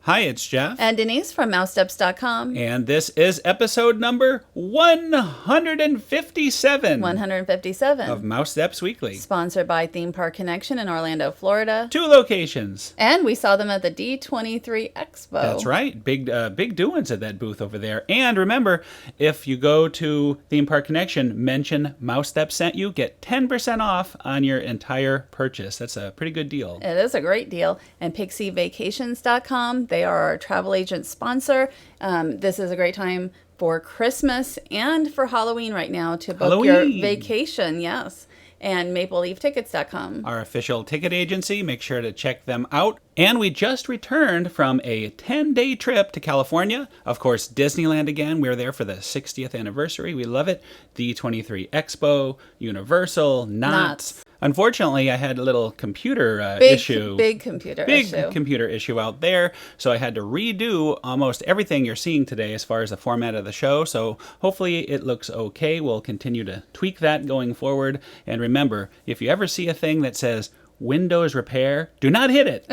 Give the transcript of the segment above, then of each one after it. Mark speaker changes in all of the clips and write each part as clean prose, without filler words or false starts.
Speaker 1: Hi, it's Jeff.
Speaker 2: And Denise from Mousesteps.com.
Speaker 1: And this is episode number 157.
Speaker 2: 157.
Speaker 1: Of Mousesteps Weekly.
Speaker 2: Sponsored by Theme Park Connection in Orlando, Florida.
Speaker 1: 2 locations.
Speaker 2: And we saw them at the D23 Expo.
Speaker 1: That's right. Big doings at that booth over there. And remember, if you go to Theme Park Connection, mention Mousesteps sent you, get 10% off on your entire purchase. That's a pretty good deal.
Speaker 2: It is a great deal. And PixieVacations.com. They are our travel agent sponsor. This is a great time for Christmas and for Halloween right now to book your vacation. Yes. And MapleLeafTickets.com.
Speaker 1: Our official ticket agency. Make sure to check them out. And we just returned from a 10-day trip to California. Of course, Disneyland again. We were there for the 60th anniversary. We love it. D23 Expo, Universal, Knott. Unfortunately, I had a little computer issue.
Speaker 2: Big computer
Speaker 1: issue out there. So I had to redo almost everything you're seeing today as far as the format of the show. So hopefully it looks okay. We'll continue to tweak that going forward. And remember, if you ever see a thing that says Windows repair, do not hit it.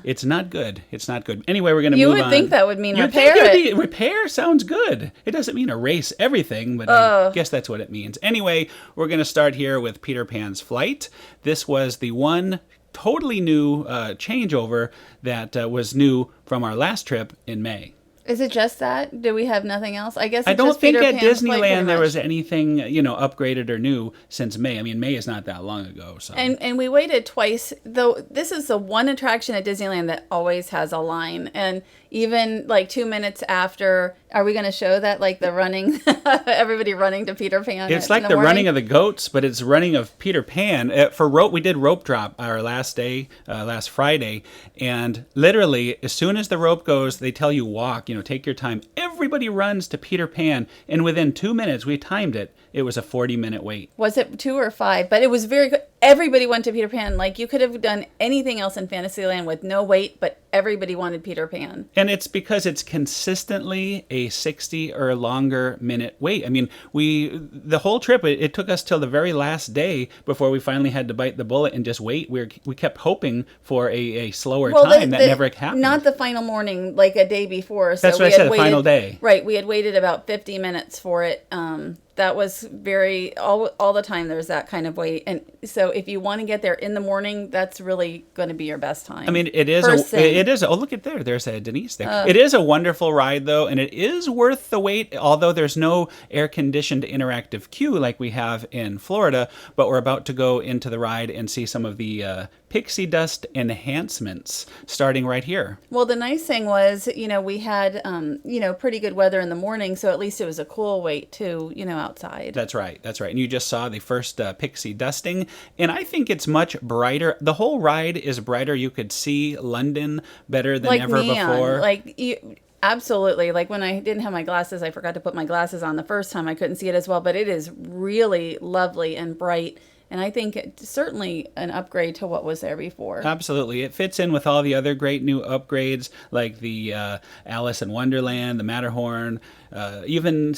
Speaker 1: It's not good. It's not good. Anyway, we're going to move on.
Speaker 2: You would think that would mean repair it.
Speaker 1: Repair sounds good. It doesn't mean erase everything, but I guess that's what it means. Anyway, we're going to start here with Peter Pan's Flight. This was the one totally new changeover that was new from our last trip in May.
Speaker 2: Is it just that? Do we have nothing else? I guess it's
Speaker 1: I don't
Speaker 2: just
Speaker 1: think
Speaker 2: Peter
Speaker 1: at
Speaker 2: Pan's Flight
Speaker 1: Disneyland there was anything, upgraded or new since May. I mean, May is not that long ago. So.
Speaker 2: And we waited twice, though this is the one attraction at Disneyland that always has a line. And even like 2 minutes after, are we going to show that, like the running, everybody running to Peter Pan?
Speaker 1: It's like the running of the goats, but it's running of Peter Pan. For rope, we did rope drop our last day, last Friday. And literally, as soon as the rope goes, they tell you walk, take your time. Everybody runs to Peter Pan, and within 2 minutes, we timed it. It was a 40-minute wait.
Speaker 2: Was it 2 or 5? But it was very good. Everybody went to Peter Pan. Like, you could have done anything else in Fantasyland with no wait, but everybody wanted Peter Pan.
Speaker 1: And it's because it's consistently a 60 or longer minute wait. I mean, the whole trip, it took us till the very last day before we finally had to bite the bullet and just wait. We kept hoping for a slower time. That never happened.
Speaker 2: Not the final morning, like a day before. So
Speaker 1: that's what I said, the final day.
Speaker 2: Right. We had waited about 50 minutes for it. That was all the time there's that kind of wait. And so if you want to get there in the morning, that's really going to be your best time.
Speaker 1: I mean, it is. Oh, look at there. There's a Denise there. It is a wonderful ride, though, and it is worth the wait, although there's no air-conditioned interactive queue like we have in Florida. But we're about to go into the ride and see some of the Pixie Dust enhancements starting right here.
Speaker 2: Well, the nice thing was, we had, pretty good weather in the morning, so at least it was a cool wait, too, outside.
Speaker 1: That's right. And you just saw the first Pixie Dusting, and I think it's much brighter. The whole ride is brighter. You could see London better than ever before.
Speaker 2: Absolutely. Like when I didn't have my glasses, I forgot to put my glasses on the first time. I couldn't see it as well, but it is really lovely and bright. And I think it's certainly an upgrade to what was there before.
Speaker 1: Absolutely. It fits in with all the other great new upgrades like the Alice in Wonderland, the Matterhorn, even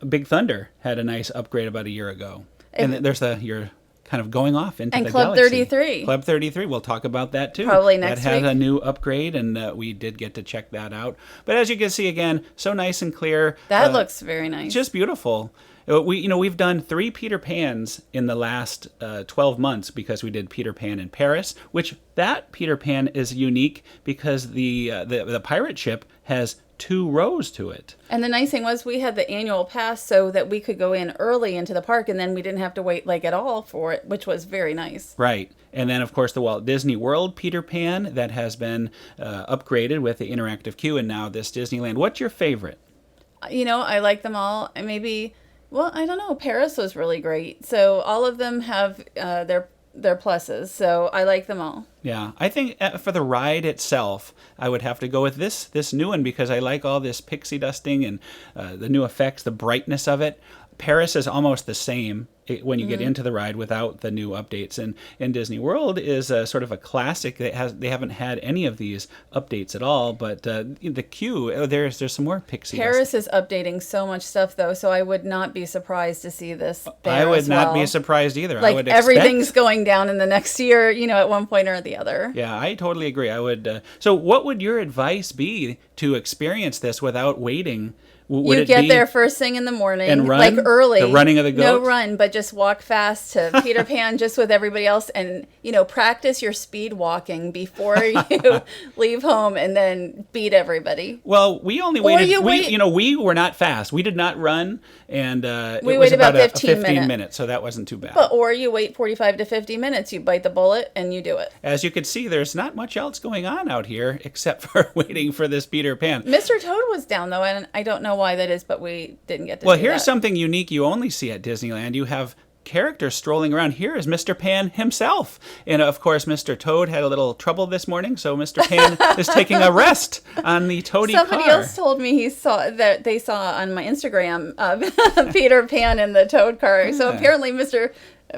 Speaker 1: Big Thunder had a nice upgrade about a year ago. And there's you're kind of going off into the
Speaker 2: Club
Speaker 1: galaxy.
Speaker 2: 33.
Speaker 1: Club 33. We'll talk about that too.
Speaker 2: Probably next week.
Speaker 1: That had a new upgrade, and we did get to check that out. But as you can see, again, so nice and clear.
Speaker 2: That looks very nice.
Speaker 1: Just beautiful. We've done 3 Peter Pans in the last 12 months because we did Peter Pan in Paris, which that Peter Pan is unique because the pirate ship has 2 rows to it.
Speaker 2: And the nice thing was we had the annual pass so that we could go in early into the park, and then we didn't have to wait at all for it, which was very nice.
Speaker 1: Right. And then, of course, the Walt Disney World Peter Pan that has been upgraded with the interactive queue, and now this Disneyland. What's your favorite?
Speaker 2: I like them all. Well, I don't know. Paris was really great. So all of them have their pluses. So I like them all.
Speaker 1: Yeah, I think for the ride itself, I would have to go with this new one because I like all this pixie dusting and the new effects, the brightness of it. Paris is almost the same when you get into the ride without the new updates. And Disney World is sort of a classic. They haven't had any of these updates at all. But the queue, there's some more Pixie Dust.
Speaker 2: Paris is updating so much stuff though, so I would not be surprised to see this there
Speaker 1: I would
Speaker 2: as well.
Speaker 1: not be surprised either.
Speaker 2: Like
Speaker 1: I would expect,
Speaker 2: everything's going down in the next year, at one point or the other.
Speaker 1: Yeah, I totally agree. I would. So, what would your advice be to experience this without waiting? Would
Speaker 2: you get there first thing in the morning,
Speaker 1: and run,
Speaker 2: like early.
Speaker 1: The running of the goat?
Speaker 2: No run, but just walk fast to Peter Pan just with everybody else and, practice your speed walking before you leave home and then beat everybody.
Speaker 1: Well, we only waited, we were not fast. We did not run, and
Speaker 2: we
Speaker 1: it was
Speaker 2: waited
Speaker 1: about
Speaker 2: 15
Speaker 1: minutes, so that wasn't too bad.
Speaker 2: Or you wait 45 to 50 minutes, you bite the bullet, and you do it.
Speaker 1: As you can see, there's not much else going on out here except for waiting for this Peter Pan.
Speaker 2: Mr. Toad was down, though, and I don't know why that is, but we didn't get to
Speaker 1: Well,
Speaker 2: do
Speaker 1: here's
Speaker 2: that.
Speaker 1: something unique you only see at Disneyland. You have characters strolling around. Here is Mr. Pan himself. And, of course, Mr. Toad had a little trouble this morning, so Mr. Pan is taking a rest on the Toady car.
Speaker 2: Somebody else told me they saw on my Instagram Peter Pan in the Toad car. So apparently Mr.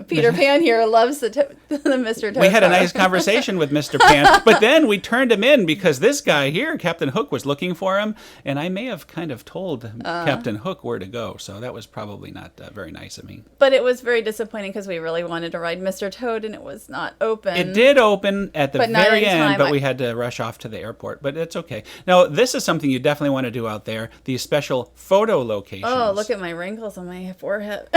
Speaker 2: Peter Pan here loves the Mr. Toad
Speaker 1: We had a
Speaker 2: car.
Speaker 1: nice conversation with Mr. Pan, but then we turned him in because this guy here, Captain Hook, was looking for him, and I may have kind of told Captain Hook where to go, so that was probably not very nice of me.
Speaker 2: But it was very disappointing because we really wanted to ride Mr. Toad, and it was not open.
Speaker 1: It did open at the
Speaker 2: But not
Speaker 1: very
Speaker 2: in
Speaker 1: end,
Speaker 2: time.
Speaker 1: but we had to rush off to the airport, but it's okay. Now, this is something you definitely want to do out there, these special photo locations.
Speaker 2: Oh, look at my wrinkles on my forehead.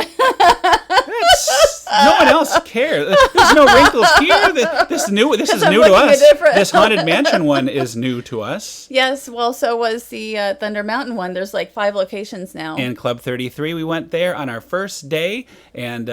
Speaker 1: No one else cares. There's no wrinkles here. This is new to us. This Haunted Mansion one is new to us.
Speaker 2: Yes, well, so was the Thunder Mountain one. There's like 5 locations now.
Speaker 1: And Club 33, we went there on our first day, and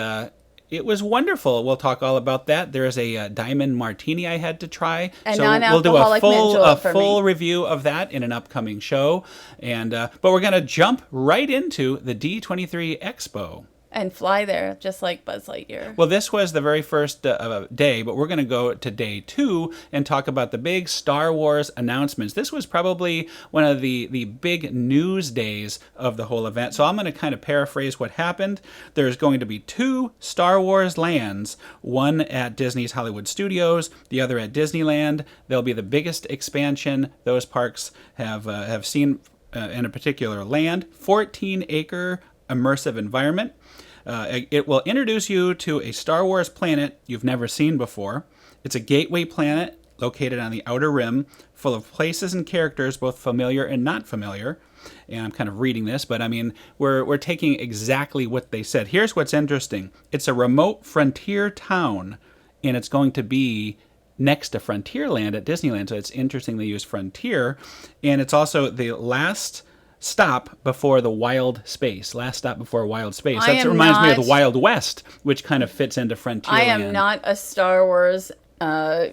Speaker 1: it was wonderful. We'll talk all about that. There's a diamond martini I had to try.
Speaker 2: And
Speaker 1: so we'll do
Speaker 2: non-alcoholic mint julep for
Speaker 1: full
Speaker 2: me.
Speaker 1: review of that in an upcoming show. And but we're going to jump right into the D23 Expo.
Speaker 2: And fly there, just like Buzz Lightyear.
Speaker 1: Well, this was the very first day, but we're going to go to day 2 and talk about the big Star Wars announcements. This was probably one of the big news days of the whole event. So I'm going to kind of paraphrase what happened. There's going to be 2 Star Wars lands, one at Disney's Hollywood Studios, the other at Disneyland. They'll be the biggest expansion those parks have seen in a particular land. 14-acre immersive environment. It will introduce you to a Star Wars planet you've never seen before. It's a gateway planet located on the outer rim, full of places and characters, both familiar and not familiar. And I'm kind of reading this, but I mean, we're taking exactly what they said. Here's what's interesting. It's a remote frontier town, and it's going to be next to Frontierland at Disneyland. So it's interesting they use Frontier. And it's also the last stop before the wild space. Last stop before wild space. That reminds me of the Wild West, which kind of fits into Frontierland.
Speaker 2: I am not a Star Wars. I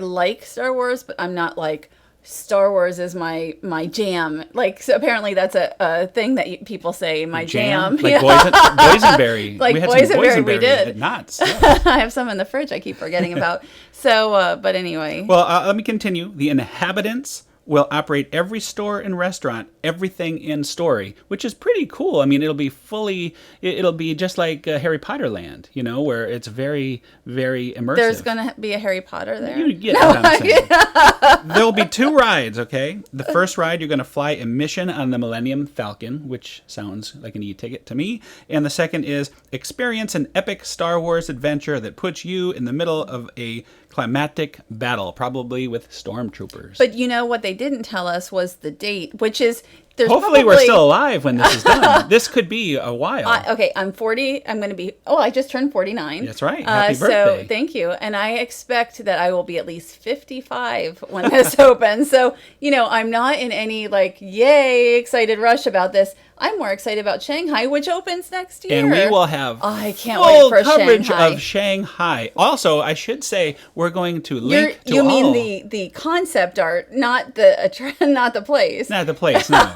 Speaker 2: like Star Wars, but I'm not like Star Wars is my jam. Like, so apparently that's a thing that people say. My jam.
Speaker 1: Like boysenberry.
Speaker 2: Like
Speaker 1: we had
Speaker 2: boysenberry,
Speaker 1: some
Speaker 2: we did.
Speaker 1: At Knott's. Yeah.
Speaker 2: I have some in the fridge. I keep forgetting about. So, but anyway.
Speaker 1: Well, let me continue. The inhabitants will operate every store and restaurant, everything in Story, which is pretty cool. I mean, it'll be just like Harry Potter Land, where it's very, very immersive.
Speaker 2: There's going to be a Harry Potter there?
Speaker 1: You get what I'm saying. There'll be 2 rides, okay? The first ride, you're going to fly a mission on the Millennium Falcon, which sounds like an e-ticket to me. And the second is experience an epic Star Wars adventure that puts you in the middle of a climactic battle, probably with stormtroopers.
Speaker 2: But what they didn't tell us was the date, which is
Speaker 1: hopefully we're still alive when this is done. This could be a while.
Speaker 2: Okay, I'm 40. I'm going to be. Oh, I just turned 49.
Speaker 1: That's right. Happy birthday.
Speaker 2: So thank you. And I expect that I will be at least 55 when this opens. So I'm not in any yay excited rush about this. I'm more excited about Shanghai, which opens next year.
Speaker 1: And we will have
Speaker 2: I can't
Speaker 1: full
Speaker 2: wait for
Speaker 1: coverage
Speaker 2: Shanghai.
Speaker 1: of Shanghai. Also, I should say we're going to link to
Speaker 2: you
Speaker 1: all.
Speaker 2: mean the concept art, not the place.
Speaker 1: Not the place, no.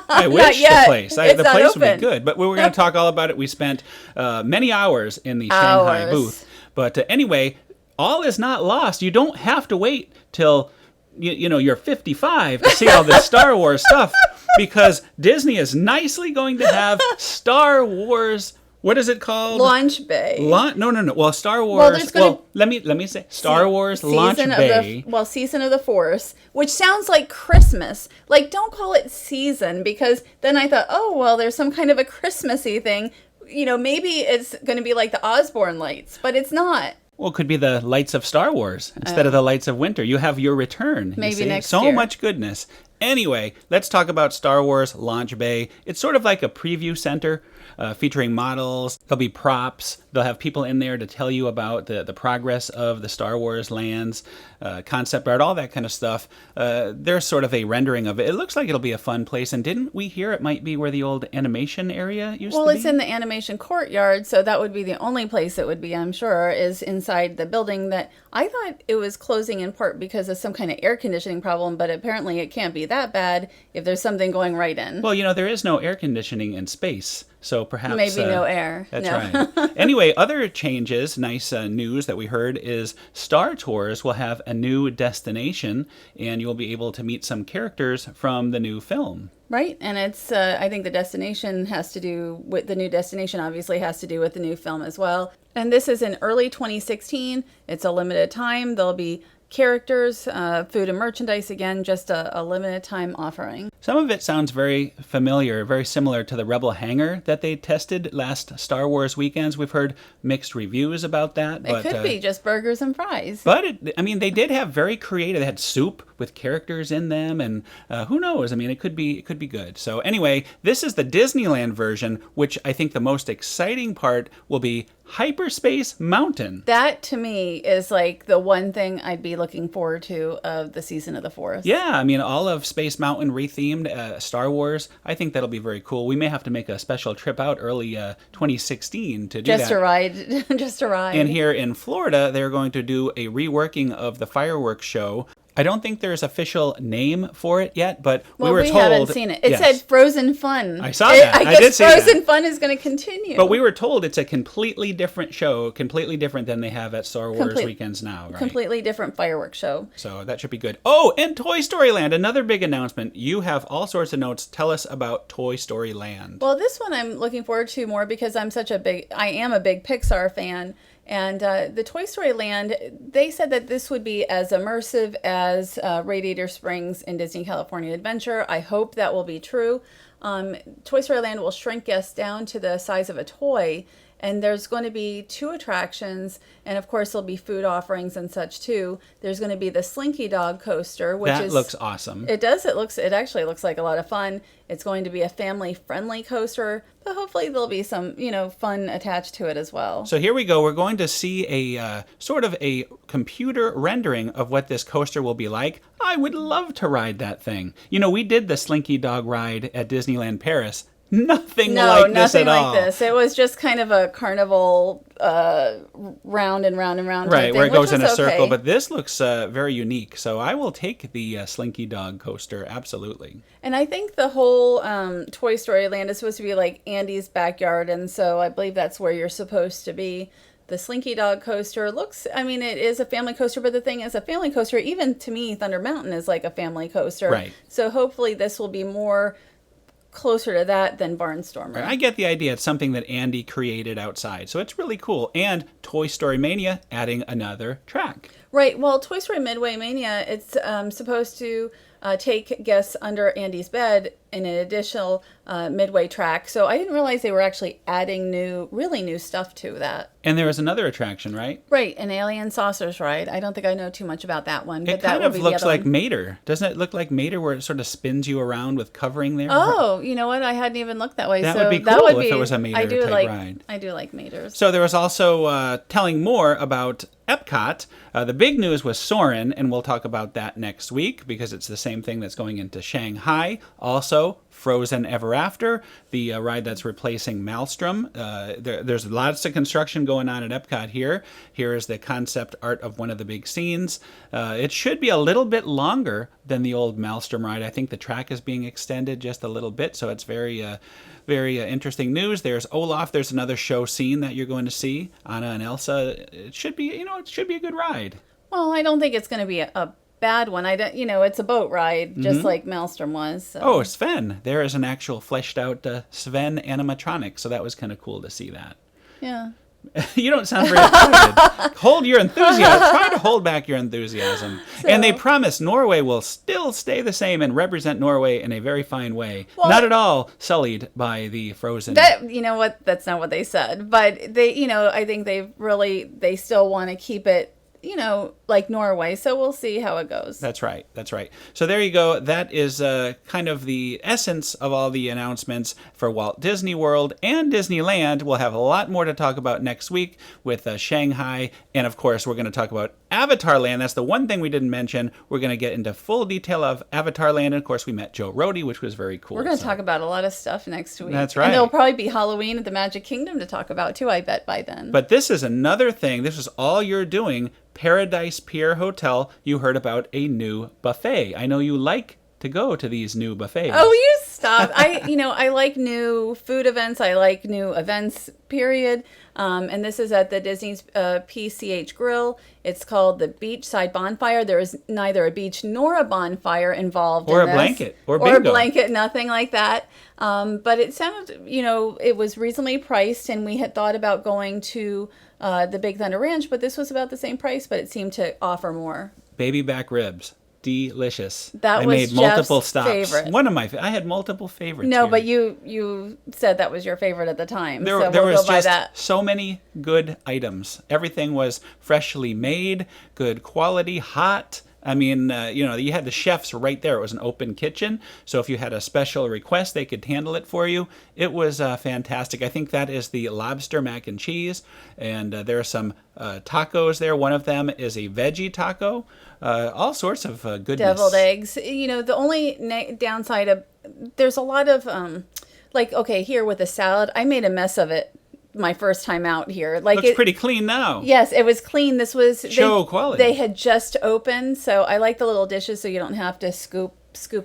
Speaker 1: I wish the
Speaker 2: yet.
Speaker 1: place.
Speaker 2: It's
Speaker 1: The
Speaker 2: not
Speaker 1: place would
Speaker 2: open.
Speaker 1: be good. But we were going to talk all about it. We spent many hours in the Shanghai booth. But anyway, all is not lost. You don't have to wait till you're 55 to see all this Star Wars stuff, because Disney is nicely going to have Star Wars What is it called?
Speaker 2: Launch Bay.
Speaker 1: No. Well, Star Wars.
Speaker 2: Well, there's gonna
Speaker 1: let me say Star Wars Launch Bay.
Speaker 2: Season of the Force, which sounds like Christmas. Like, don't call it season, because then I thought, oh, well, there's some kind of a Christmassy thing. You know, maybe it's going to be like the Osborne lights, but it's not.
Speaker 1: Well, it could be the lights of Star Wars instead of the lights of winter. You have your return.
Speaker 2: Maybe next
Speaker 1: year.
Speaker 2: So
Speaker 1: much goodness. Anyway, let's talk about Star Wars Launch Bay. It's sort of like a preview center featuring models. There'll be props. They'll have people in there to tell you about the progress of the Star Wars lands, concept art, all that kind of stuff. There's sort of a rendering of it. It looks like it'll be a fun place. And didn't we hear it might be where the old animation area used to be?
Speaker 2: Well, it's in the animation courtyard, so that would be the only place it would be, I'm sure, is inside the building that I thought it was closing in part because of some kind of air conditioning problem, but apparently it can't be that bad if there's something going right in.
Speaker 1: Well, you know, there is no air conditioning in space, so perhaps...
Speaker 2: Maybe no air.
Speaker 1: That's right. Anyway, other changes, nice news that we heard is Star Tours will have a new destination, and you'll be able to meet some characters from the new film.
Speaker 2: Right, and it's, I think the destination has to do with, the new destination obviously has to do with the new film as well. And this is in early 2016. It's a limited time. There'll be characters, food and merchandise, again, just a limited time offering.
Speaker 1: Some of it sounds very familiar, very similar to the Rebel Hangar that they tested last Star Wars weekends. We've heard mixed reviews about that.
Speaker 2: It could be just burgers and fries.
Speaker 1: But, they did have very creative, they had soup with characters in them, and who knows? It could be good. So anyway, this is the Disneyland version, which I think the most exciting part will be Hyperspace Mountain.
Speaker 2: That, to me, is like the one thing I'd be looking forward to of the Season of the Force.
Speaker 1: Yeah, all of Space Mountain rethemed Star Wars. I think that'll be very cool. We may have to make a special trip out early 2016 to do that.
Speaker 2: Just to ride.
Speaker 1: And here in Florida, they're going to do a reworking of the fireworks show. I don't think there's official name for it yet, but we were told...
Speaker 2: haven't seen it. It said Frozen Fun.
Speaker 1: I saw that.
Speaker 2: I guess Frozen Fun is going to continue.
Speaker 1: But we were told it's a completely different show, completely different than they have at Star Wars weekends now, right?
Speaker 2: Completely different fireworks show.
Speaker 1: So that should be good. Oh, and Toy Story Land, another big announcement. You have all sorts of notes. Tell us about Toy Story Land.
Speaker 2: Well, this one I'm looking forward to more because I am a big Pixar fan. And the Toy Story Land, they said that this would be as immersive as Radiator Springs in Disney California Adventure. I hope that will be true. Toy Story Land will shrink guests down to the size of a toy. And there's going to be 2 attractions, and of course there'll be food offerings and such too. There's going to be the Slinky Dog coaster, which
Speaker 1: looks awesome.
Speaker 2: It does. It actually looks like a lot of fun. It's going to be a family-friendly coaster, but hopefully there'll be some, fun attached to it as well.
Speaker 1: So here we go. We're going to see a sort of a computer rendering of what this coaster will be like. I would love to ride that thing. We did the Slinky Dog ride at Disneyland Paris. Nothing like this at all.
Speaker 2: It was just kind of a carnival round and round and round.
Speaker 1: Right,
Speaker 2: thing,
Speaker 1: where it goes in a circle.
Speaker 2: Okay.
Speaker 1: But this looks very unique. So I will take the Slinky Dog coaster, absolutely.
Speaker 2: And I think the whole Toy Story Land is supposed to be like Andy's backyard. And so I believe that's where you're supposed to be. The Slinky Dog coaster looks, it is a family coaster, but the thing is, a family coaster, even to me, Thunder Mountain is like a family coaster.
Speaker 1: Right.
Speaker 2: So hopefully this will be more closer to that than Barnstormer.
Speaker 1: I get the idea. It's something that Andy created outside. So it's really cool. And Toy Story Mania adding another track.
Speaker 2: Right. Well, Toy Story Midway Mania, it's supposed to take guests under Andy's bed in an additional Midway track. So I didn't realize they were actually adding really new stuff to that.
Speaker 1: And there was another attraction, right?
Speaker 2: Right, an Alien Saucers ride. I don't think I know too much about that one. But
Speaker 1: it kind of looks like Mater. Doesn't it look like Mater where it sort of spins you around with covering there?
Speaker 2: Oh, you know what? I hadn't even looked that way.
Speaker 1: That would be cool if it was a Mater type ride.
Speaker 2: I do like Maters.
Speaker 1: So there was also telling more about Epcot. The big news was Soarin', and we'll talk about that next week because it's the same thing that's going into Shanghai. Also, Frozen Ever After, the ride that's replacing Maelstrom. There's lots of construction going on at Epcot here. Here is the concept art of one of the big scenes. It should be a little bit longer than the old Maelstrom ride. I think the track is being extended just a little bit, so it's very interesting news. There's Olaf. There's another show scene that you're going to see. Anna and Elsa. It should be, a good ride.
Speaker 2: Well, I don't think it's going to be a bad one. I don't, it's a boat ride, just like Maelstrom was. So.
Speaker 1: Oh, Sven. There is an actual fleshed out Sven animatronic, so that was kind of cool to see that.
Speaker 2: Yeah.
Speaker 1: You don't sound very excited. Hold your enthusiasm. Try to hold back your enthusiasm. And they promise Norway will still stay the same and represent Norway in a very fine way. Well, not at all sullied by the frozen.
Speaker 2: You know what? That's not what they said. But they, I think they still want to keep it, like Norway. So we'll see how it goes.
Speaker 1: That's right. That's right. So there you go. That is kind of the essence of all the announcements for Walt Disney World and Disneyland. We'll have a lot more to talk about next week with Shanghai. And of course, we're going to talk about Avatar Land. That's the one thing we didn't mention. We're going to get into full detail of Avatar Land. And of course, we met Joe Rohde, which was very cool.
Speaker 2: We're going to talk about a lot of stuff next week.
Speaker 1: That's right.
Speaker 2: And there'll probably be Halloween at the Magic Kingdom to talk about too, I bet, by then.
Speaker 1: But this is another thing. This is all you're doing. Paradise Pier Hotel, you heard about a new buffet. I know you like to go to these new buffets.
Speaker 2: Oh, you stop. I like new food events. I like new events, period. And this is at the Disney's PCH Grill. It's called the Beach Side Bonfire. There is neither a beach nor a bonfire involved
Speaker 1: or
Speaker 2: in
Speaker 1: a
Speaker 2: this.
Speaker 1: Blanket. Or bingo.
Speaker 2: Or a blanket, nothing like that. But it sounded, it was reasonably priced, and we had thought about going to the Big Thunder Ranch, but this was about the same price, but it seemed to offer more.
Speaker 1: Baby back ribs. Delicious.
Speaker 2: I
Speaker 1: made multiple
Speaker 2: Jeff's
Speaker 1: stops.
Speaker 2: Favorite.
Speaker 1: One of my I had multiple favorites.
Speaker 2: No,
Speaker 1: here.
Speaker 2: but you said that was your favorite at the time.
Speaker 1: There
Speaker 2: we'll
Speaker 1: was
Speaker 2: go by
Speaker 1: just
Speaker 2: that.
Speaker 1: so many good items. Everything was freshly made, good quality, hot. I mean, you had the chefs right there. It was an open kitchen. So if you had a special request, they could handle it for you. It was fantastic. I think that is the lobster mac and cheese. And there are some tacos there. One of them is a veggie taco. All sorts of goodness.
Speaker 2: Deviled eggs. The only downside of, there's a lot of, here with the salad, I made a mess of it my first time out here.
Speaker 1: Looks pretty clean now.
Speaker 2: Yes, it was clean. This was
Speaker 1: show quality.
Speaker 2: They had just opened, so I like the little dishes so you don't have to scoop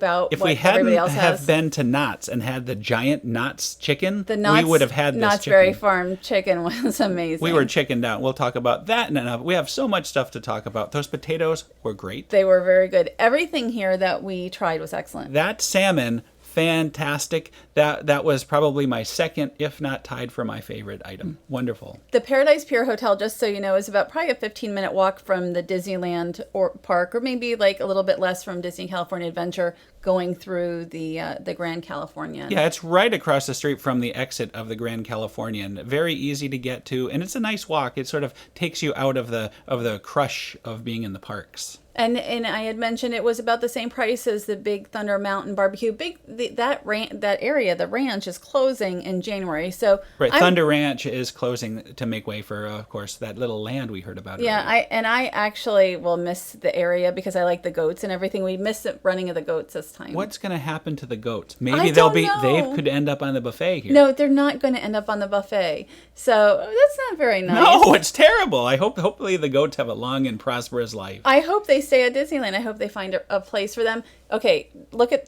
Speaker 2: out
Speaker 1: if
Speaker 2: what
Speaker 1: we hadn't
Speaker 2: everybody else
Speaker 1: have
Speaker 2: has.
Speaker 1: been to Knott's and had the giant Knott's chicken,
Speaker 2: we
Speaker 1: would have had this
Speaker 2: Knott's
Speaker 1: chicken.
Speaker 2: Berry Farm chicken was amazing.
Speaker 1: We were chickened out. We'll talk about that and we have so much stuff to talk about. Those potatoes were great.
Speaker 2: They were very good. Everything here that we tried was excellent.
Speaker 1: That salmon, fantastic. That was probably my second, if not tied for my favorite item. Wonderful.
Speaker 2: The Paradise Pier Hotel, just so you know, is about probably a 15-minute walk from the Disneyland park, or maybe like a little bit less from Disney California Adventure, going through the Grand Californian.
Speaker 1: Yeah, it's right across the street from the exit of the Grand Californian. Very easy to get to, and it's a nice walk. It sort of takes you out of the crush of being in the parks.
Speaker 2: And I had mentioned it was about the same price as the Big Thunder Mountain Barbecue. That area, the ranch, is closing in January. So
Speaker 1: right, Thunder Ranch is closing to make way for, of course, that little land we heard about.
Speaker 2: Yeah, I actually will miss the area because I like the goats and everything. We missed the running of the goats this time.
Speaker 1: What's going to happen to the goats? Maybe they could end up on the buffet here.
Speaker 2: No, they're not going to end up on the buffet. So that's not very nice.
Speaker 1: No, it's terrible. Hopefully the goats have a long and prosperous life.
Speaker 2: I hope they stay at Disneyland. I hope they find a place for them. Okay,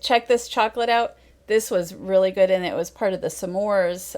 Speaker 2: check this chocolate out. This was really good, and it was part of the s'mores.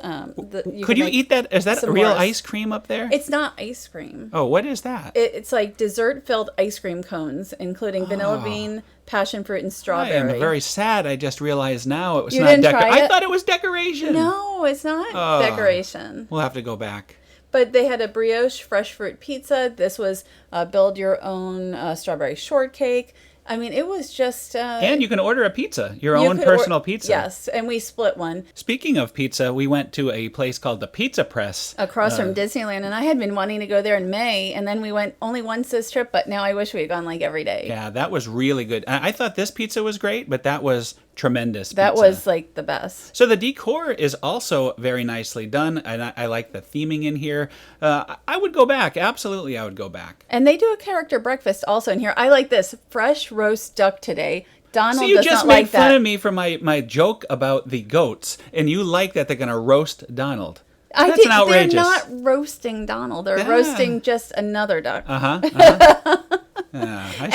Speaker 1: Could you eat that? Is that
Speaker 2: s'mores.
Speaker 1: Real ice cream up there?
Speaker 2: It's not ice cream.
Speaker 1: Oh, what is that?
Speaker 2: It's like dessert-filled ice cream cones, including vanilla bean, passion fruit, and strawberry.
Speaker 1: I am very sad. I just realized now it was
Speaker 2: you
Speaker 1: not
Speaker 2: didn't try it?
Speaker 1: I thought it was decoration.
Speaker 2: No, it's not decoration.
Speaker 1: We'll have to go back.
Speaker 2: But they had a brioche fresh fruit pizza. This was build your own strawberry shortcake. I mean, it was just...
Speaker 1: and you can order a pizza, your own personal pizza.
Speaker 2: Yes, and we split one.
Speaker 1: Speaking of pizza, we went to a place called the Pizza Press.
Speaker 2: Across from Disneyland, and I had been wanting to go there in May, and then we went only once this trip, but now I wish we had gone like every day.
Speaker 1: Yeah, that was really good. I thought this pizza was great, but that was tremendous pizza.
Speaker 2: That was like the best.
Speaker 1: So the decor is also very nicely done, and I like the theming in here. I would go back. Absolutely, I would go back.
Speaker 2: And they do a character breakfast also in here. I like this fresh roast duck today. Donald
Speaker 1: so you
Speaker 2: does
Speaker 1: just
Speaker 2: not
Speaker 1: made
Speaker 2: like
Speaker 1: fun
Speaker 2: that.
Speaker 1: of me for my joke about the goats, and you like that they're going to roast Donald.
Speaker 2: That's
Speaker 1: outrageous.
Speaker 2: They're not roasting Donald. They're roasting just another duck.
Speaker 1: I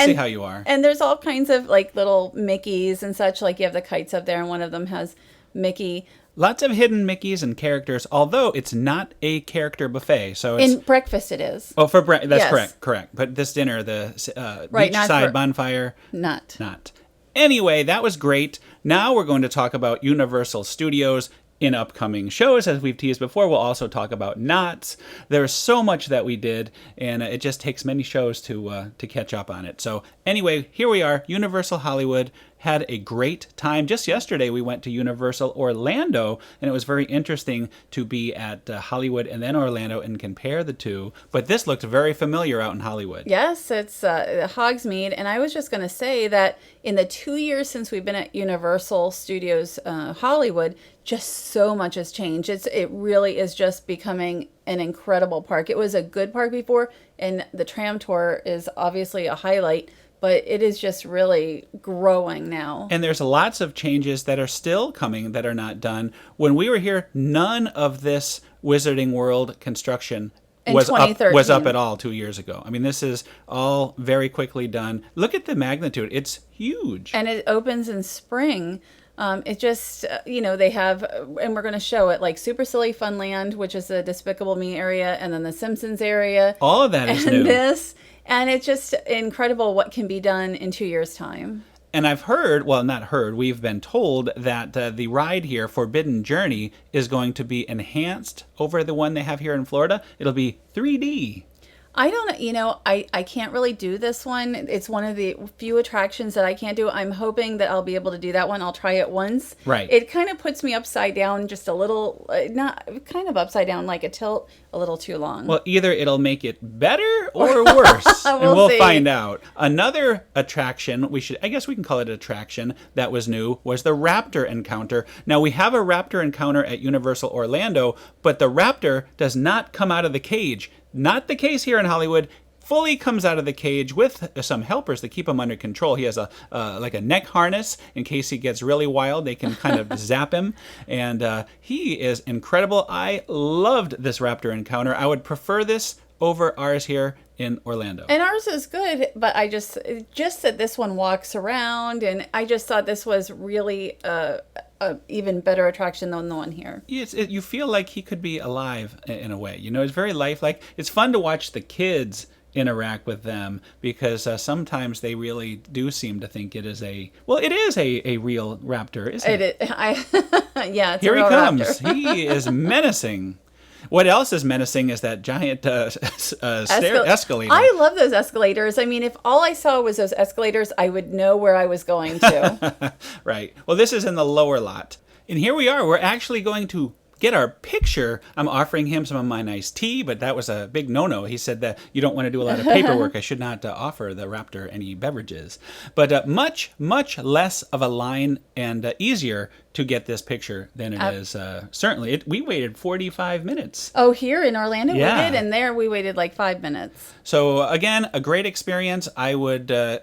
Speaker 1: see how you are.
Speaker 2: And there's all kinds of like little Mickeys and such. Like you have the kites up there, and one of them has Mickey.
Speaker 1: Lots of hidden Mickeys and characters, although it's not a character buffet. So it's,
Speaker 2: In breakfast it is.
Speaker 1: oh, for breakfast, that's
Speaker 2: Yes.
Speaker 1: correct. But this dinner, the
Speaker 2: Right,
Speaker 1: Beach
Speaker 2: not
Speaker 1: Side
Speaker 2: for-
Speaker 1: Bonfire,
Speaker 2: Not.
Speaker 1: Anyway, that was great. Now we're going to talk about Universal Studios in upcoming shows. As we've teased before, we'll also talk about Knott's. There's so much that we did, and it just takes many shows to catch up on it. So anyway, here we are, Universal Hollywood. Had a great time. Just yesterday, we went to Universal Orlando, and it was very interesting to be at Hollywood and then Orlando and compare the two. But this looked very familiar out in Hollywood.
Speaker 2: Yes, it's Hogsmeade. And I was just going to say that in the 2 years since we've been at Universal Studios Hollywood, just so much has changed. It really is just becoming an incredible park. It was a good park before, and the tram tour is obviously a highlight, but it is just really growing now.
Speaker 1: And there's lots of changes that are still coming that are not done. When we were here, none of this Wizarding World construction was up at all 2 years ago. I mean, this is all very quickly done. Look at the magnitude. It's huge.
Speaker 2: And it opens in spring. It just, they have, and we're going to show it, like Super Silly Funland, which is the Despicable Me area, and then the Simpsons area.
Speaker 1: All of that is new.
Speaker 2: And it's just incredible what can be done in 2 years' time.
Speaker 1: And I've heard, well, not heard, we've been told that the ride here, Forbidden Journey, is going to be enhanced over the one they have here in Florida. It'll be 3D.
Speaker 2: I don't, I can't really do this one. It's one of the few attractions that I can't do. I'm hoping that I'll be able to do that one. I'll try it once.
Speaker 1: Right.
Speaker 2: It kind of puts me upside down just a little, not kind of upside down, like a tilt, a little too long.
Speaker 1: Well, either it'll make it better or worse. And we'll
Speaker 2: see.
Speaker 1: find out. Another attraction, I guess we can call it an attraction, that was new, was the Raptor Encounter. Now, we have a Raptor Encounter at Universal Orlando, but the Raptor does not come out of the cage. Not the case here in Hollywood. Fully comes out of the cage with some helpers to keep him under control. He has a neck harness in case he gets really wild. They can kind of zap him, and he is incredible. I loved this Raptor Encounter. I would prefer this over ours here in Orlando.
Speaker 2: And ours is good, but I just that this one walks around, and I just thought this was really a even better attraction than the one here.
Speaker 1: You feel like he could be alive in a way. It's very lifelike. It's fun to watch the kids interact with them because sometimes they really do seem to think it is a real raptor, isn't it?
Speaker 2: Yeah, it's
Speaker 1: here
Speaker 2: a real
Speaker 1: he comes.
Speaker 2: raptor.
Speaker 1: He is menacing. What else is menacing is that giant escalator.
Speaker 2: I love those escalators. I mean, if all I saw was those escalators, I would know where I was going to.
Speaker 1: Right. Well, this is in the lower lot. And here we are. We're actually going to get our picture. I'm offering him some of my nice tea, but that was a big no-no. He said that you don't want to do a lot of paperwork. I should not offer the Raptor any beverages. But much, much less of a line and easier to get this picture than it is. Certainly, we waited 45 minutes.
Speaker 2: Oh, here in Orlando
Speaker 1: Yeah.
Speaker 2: we did, and there we waited like 5 minutes.
Speaker 1: So again, a great experience. I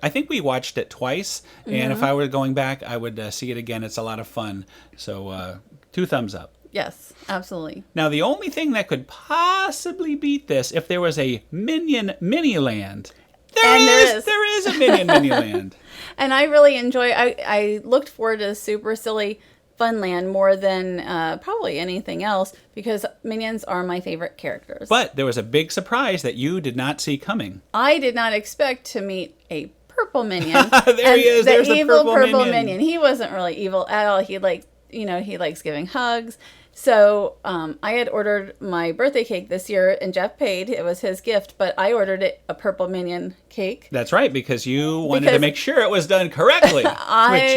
Speaker 1: think we watched it twice, and if I were going back, I would see it again. It's a lot of fun. So 2 thumbs up.
Speaker 2: Yes, absolutely.
Speaker 1: Now, the only thing that could possibly beat this, if there was a Minion Miniland. There is a Minion Miniland.
Speaker 2: And I really enjoy, I looked forward to Super Silly Funland more than probably anything else because Minions are my favorite characters.
Speaker 1: But there was a big surprise that you did not see coming.
Speaker 2: I did not expect to meet a purple Minion.
Speaker 1: There he is. There's the
Speaker 2: evil
Speaker 1: purple
Speaker 2: Minion. He wasn't really evil at all. He likes giving hugs. So I had ordered my birthday cake this year, and Jeff paid. It was his gift, but I ordered it a purple Minion cake.
Speaker 1: That's right, because you wanted to make sure it was done correctly, which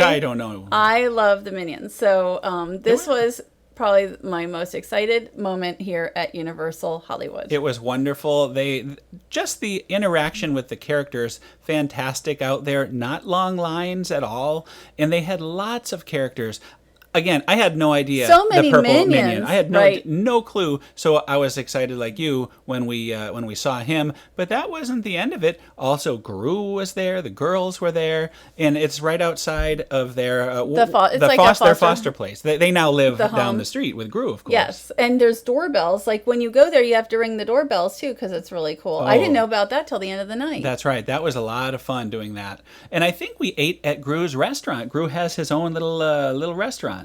Speaker 1: I don't know.
Speaker 2: I love the Minions. So this was probably my most excited moment here at Universal Hollywood.
Speaker 1: It was wonderful. Just the interaction with the characters, fantastic out there. Not long lines at all, and they had lots of characters. Again, I had no idea.
Speaker 2: So many
Speaker 1: the purple
Speaker 2: minions,
Speaker 1: minion. I had
Speaker 2: right.
Speaker 1: no clue. So I was excited like you when we saw him. But that wasn't the end of it. Also, Gru was there. The girls were there, and it's right outside of their foster place. They now live down the street with Gru, of course.
Speaker 2: Yes, and there's doorbells. Like when you go there, you have to ring the doorbells too because it's really cool. I didn't know about that till the end of the night.
Speaker 1: That's right. That was a lot of fun doing that. And I think we ate at Gru's restaurant. Gru has his own little restaurant.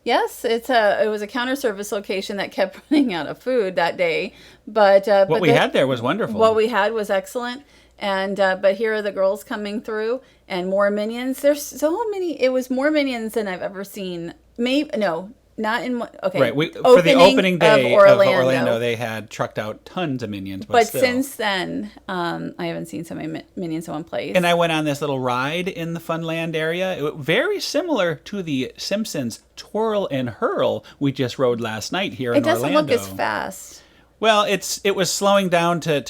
Speaker 2: Yes, it was a counter service location that kept running out of food that day, but
Speaker 1: What we had there was wonderful.
Speaker 2: What we had was excellent, and but here are the girls coming through and more minions. There's so many. It was more minions than I've ever seen. Maybe no. Not in okay.
Speaker 1: Right. For the opening day of Orlando, they had trucked out tons of Minions. But still.
Speaker 2: Since then, I haven't seen so many Minions in one place.
Speaker 1: And I went on this little ride in the Funland area. Very similar to the Simpsons Twirl and Hurl we just rode last night here in Orlando.
Speaker 2: It doesn't look as fast.
Speaker 1: Well, it was slowing down to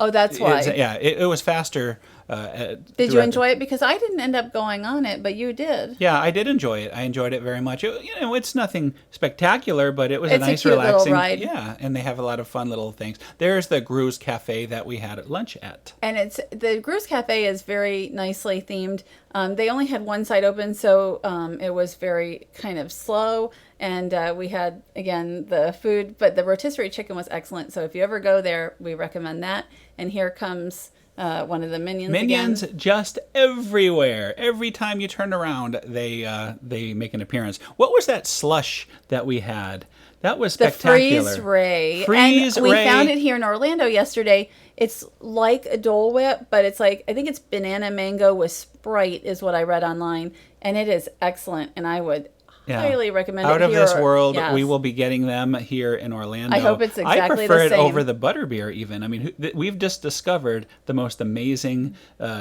Speaker 2: oh, that's why.
Speaker 1: It was faster.
Speaker 2: Did you enjoy it? Because I didn't end up going on it, but you did.
Speaker 1: Yeah, I did enjoy it. I enjoyed it very much. It's nothing spectacular, but it was a nice,
Speaker 2: cute
Speaker 1: relaxing
Speaker 2: little ride.
Speaker 1: Yeah, and they have a lot of fun little things. There's the Gru's Cafe that we had at lunch at.
Speaker 2: And the Gru's Cafe is very nicely themed. They only had one side open, so it was very kind of slow. And we had, again, the food, but the rotisserie chicken was excellent. So if you ever go there, we recommend that. And here comes one of the Minions again.
Speaker 1: Just everywhere. Every time you turn around, they make an appearance. What was that slush that we had? That was spectacular.
Speaker 2: The Freeze Ray.
Speaker 1: Freeze
Speaker 2: and we
Speaker 1: Ray.
Speaker 2: found it here in Orlando yesterday. It's like a Dole Whip, but it's like, I think it's banana mango with Sprite is what I read online. And it is excellent. And I would highly recommend it
Speaker 1: Out of
Speaker 2: here.
Speaker 1: this world,
Speaker 2: Yes.
Speaker 1: we will be getting them here in Orlando.
Speaker 2: I hope it's exactly the same.
Speaker 1: I prefer it over the butterbeer even. I mean, we've just discovered the most amazing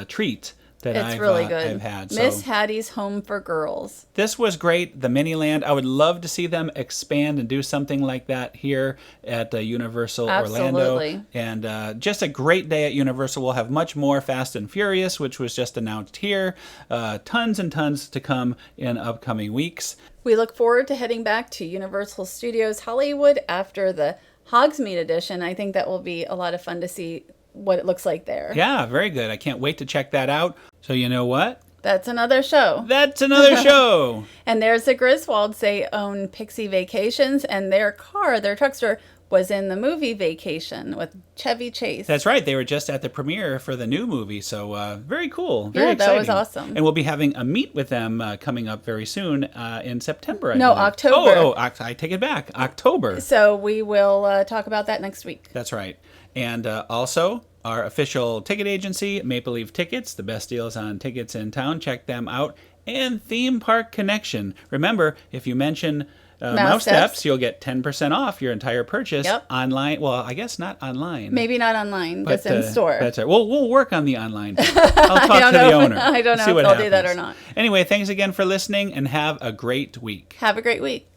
Speaker 1: treat that I've had.
Speaker 2: Miss Hattie's Home for Girls.
Speaker 1: This was great. The Miniland. I would love to see them expand and do something like that here at Universal Orlando. And just a great day at Universal. We'll have much more Fast and Furious, which was just announced here. Tons and tons to come in upcoming weeks.
Speaker 2: We look forward to heading back to Universal Studios Hollywood after the Hogsmeade edition. I think that will be a lot of fun to see what it looks like there.
Speaker 1: Yeah, very good. I can't wait to check that out. So you know what?
Speaker 2: That's another show.
Speaker 1: That's another show.
Speaker 2: And there's the Griswolds. They own Pixie Vacations, and their truckster, was in the movie Vacation with Chevy Chase.
Speaker 1: That's right. They were just at the premiere for the new movie. So very cool. Very exciting.
Speaker 2: That was awesome.
Speaker 1: And we'll be having a meet with them coming up very soon in September.
Speaker 2: October.
Speaker 1: Oh, I take it back. October.
Speaker 2: So we will talk about that next week.
Speaker 1: That's right. And also, our official ticket agency, Maple Leaf Tickets, the best deals on tickets in town. Check them out. And Theme Park Connection. Remember, if you mention Mousesteps, you'll get 10% off your entire purchase online. Well, I guess not online.
Speaker 2: Maybe not online, but in store.
Speaker 1: That's right. We'll work on the online. I'll talk to the owner.
Speaker 2: I don't know if they'll do that or not.
Speaker 1: Anyway, thanks again for listening, and have a great week.
Speaker 2: Have a great week.